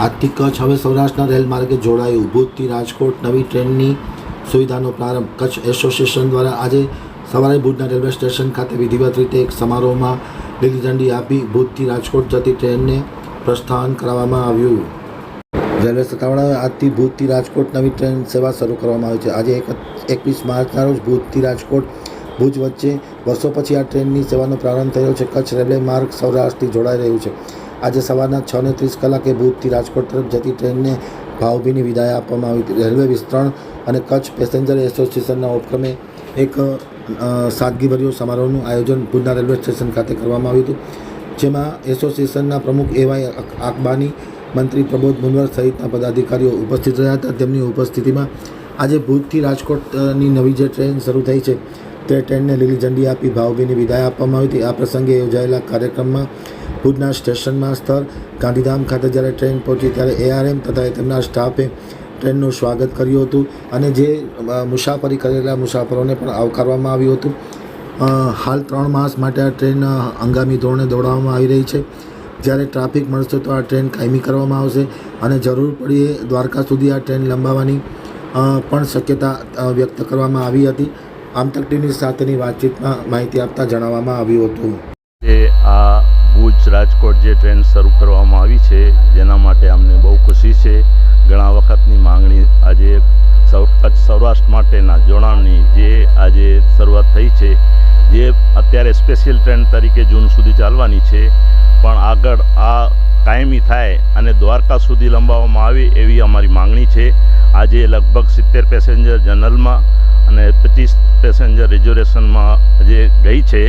આજથી કચ્છ હવે સૌરાષ્ટ્રના રેલ માર્ગે જોડાયું. ભુજથી રાજકોટ નવી ટ્રેનની સુવિધાનો પ્રારંભ. કચ્છ એસોસિએશન દ્વારા આજે સવારે ભુજના રેલવે સ્ટેશન ખાતે વિધિવત રીતે એક સમારોહમાં લીલી ઝંડી આપી ભુજથી રાજકોટ જતી ટ્રેનને પ્રસ્થાન કરાવવામાં આવ્યું. રેલવે સત્તાવાળાએ આજથી ભુજથી રાજકોટ નવી ટ્રેન સેવા શરૂ કરવામાં આવી છે. આજે 21 માર્ચના રોજ ભુજથી રાજકોટ ભુજ વચ્ચે વર્ષો પછી આ ટ્રેનની સેવાનો પ્રારંભ થયો છે. કચ્છ રેલવે માર્ગ સૌરાષ્ટ્રથી જોડાઈ રહ્યું છે. આજે સવારના 6:30 કલાકે ભુજથી રાજકોટ તરફ જતી ટ્રેનને ભાવભીની વિદાય આપવામાં આવી હતી. રેલવે વિસ્તરણ અને કચ્છ પેસેન્જર એસોસિએશનના ઉપક્રમે એક સાદગીભર્યો સમારોહનું આયોજન ભુજના રેલવે સ્ટેશન ખાતે કરવામાં આવ્યું હતું, જેમાં એસોસિએશનના પ્રમુખ એવાય આકબાની, મંત્રી પ્રબોધ મુનવર સહિતના પદાધિકારીઓ ઉપસ્થિત રહ્યા હતા. તેમની ઉપસ્થિતિમાં આજે ભુજથી રાજકોટની નવી જે ટ્રેન શરૂ થઈ છે તે ટ્રેનને લીલી ઝંડી આપી ભાવભીની વિદાય આપવામાં આવી હતી. આ પ્રસંગે યોજાયેલા કાર્યક્રમમાં ભુજના સ્ટેશન માસ્તર ગાંધીધામ ખાતે જ્યારે ટ્રેન પહોંચી ત્યારે એઆરએમ તથા તેમના સ્ટાફે ટ્રેનનું સ્વાગત કર્યું હતું અને જે મુસાફરી કરેલા મુસાફરોને પણ આવકારવામાં આવ્યું હતું. હાલ 3 માસ માટે આ ટ્રેન હંગામી ધોરણે દોડાવવામાં આવી રહી છે. જ્યારે ટ્રાફિક મળશે તો આ ટ્રેન કાયમી કરવામાં આવશે અને જરૂર પડીએ દ્વારકા સુધી આ ટ્રેન લંબાવવાની પણ શક્યતા વ્યક્ત કરવામાં આવી હતી. આમતક ટીવી સાથેની વાતચીતમાં માહિતી આપતા જણાવવામાં આવ્યું હતું કે આ ભુજ રાજકોટ જે ટ્રેન શરૂ કરવામાં આવી છે જેના માટે અમને બહુ ખુશી છે. ઘણા વખતની માંગણી આજે કચ્છ સૌરાષ્ટ્ર માટેના જોડાણની જે આજે શરૂઆત થઈ છે, જે અત્યારે સ્પેશિયલ ટ્રેન તરીકે જૂન સુધી ચાલવાની છે, પણ આગળ આ કાયમી થાય અને દ્વારકા સુધી લંબાવવામાં આવે એવી અમારી માંગણી છે. આજે લગભગ 70 પેસેન્જર જનરલમાં અને 25 પેસેન્જર રિઝર્વેશનમાં જે ગઈ છે,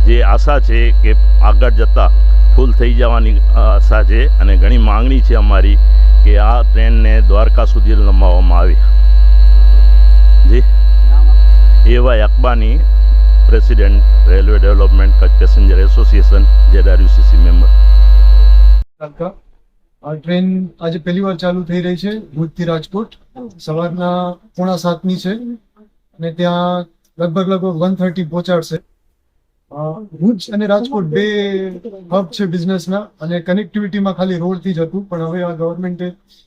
જે આશા છે કે આગળ જતાં ફૂલ થઈ જવાની આશા છે અને ઘણી માંગણી છે અમારી કે આ ટ્રેનને દ્વારકા સુધી લંબાવવામાં આવે. જી એવાય Akbani, president railway development Kutch passenger association, ZRUCC member. આ ટ્રેન આજે પહેલી વાર ચાલુ થઈ રહી છે ભુજથી રાજકોટ. સવારના 6:45 છે અને ત્યાં લગભગ 1:30 પહોંચાડશે. ભુજ અને રાજકોટ બે હબ છે બિઝનેસના અને કનેક્ટિવિટીમાં ખાલી રોડથી જ હતું, પણ હવે આ ગવર્મેન્ટે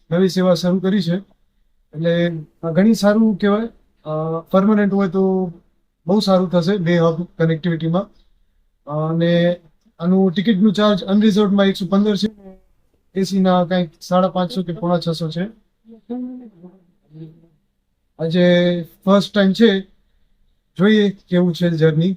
નવી સેવા શરૂ કરી છે એટલે ઘણી સારું કહેવાય. પરમનન્ટ હોય તો બહુ સારું થશે બે હબ કનેક્ટિવિટીમાં. અને આનું ટિકિટનું ચાર્જ અનરિઝર્વમાં 115 છે, એસીના કંઈક 550 કે 650 છે. આજે ફર્સ્ટ ટાઈમ છે, જોઈએ કેવું છે જર્ની.